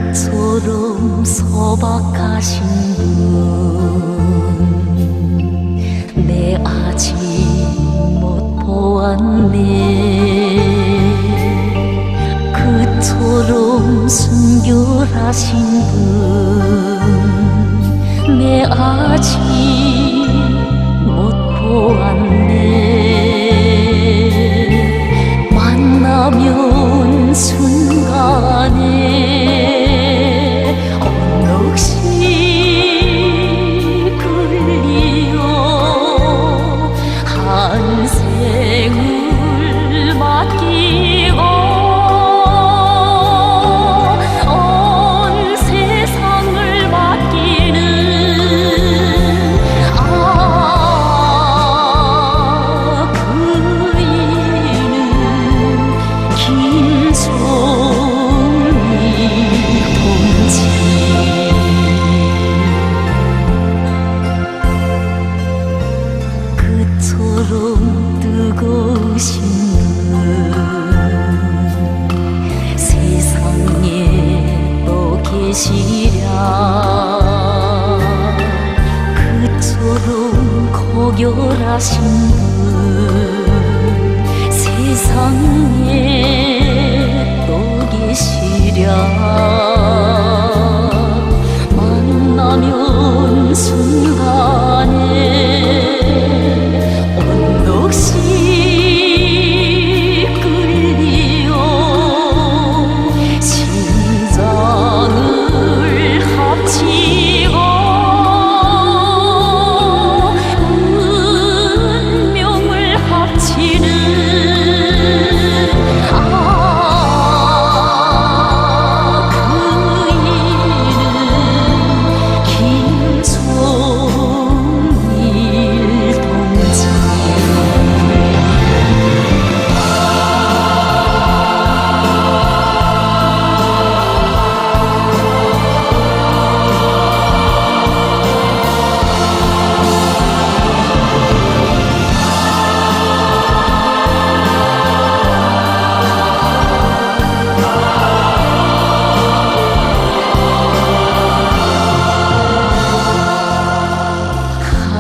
그처럼 소박하신 분 내 아직 못 보았네. 그처럼 순결하신 분 내 아직 못 보았네. 만나면 순간에 넋이 끌리어 한 생을 맡기고 온 세상을 맡기는 그 이름 김종일 동지. 그처럼 뜨거우신 분 세상에 또 계시랴. 그처럼 고결하신 분 세상에 또 계시랴. 만나면 순간에 넋이 끌리어 심장을 합치고 운명을 합치는 그 이름 김종일 동지.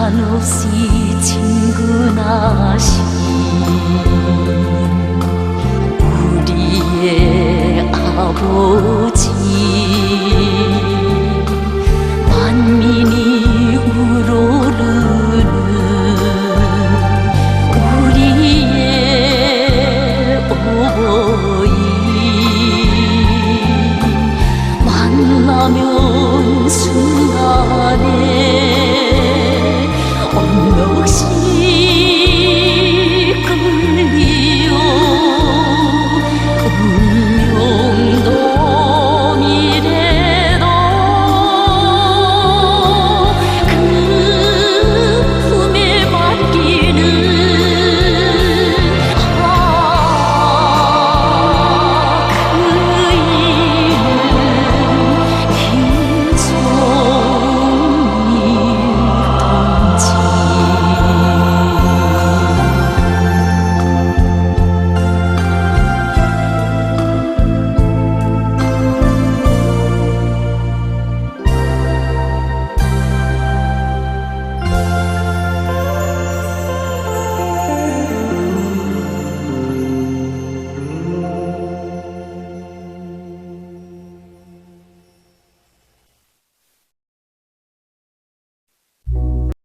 한없이 친근하신 우리의 아버지. 만민이 우러르는 우리의 어버이. 만나면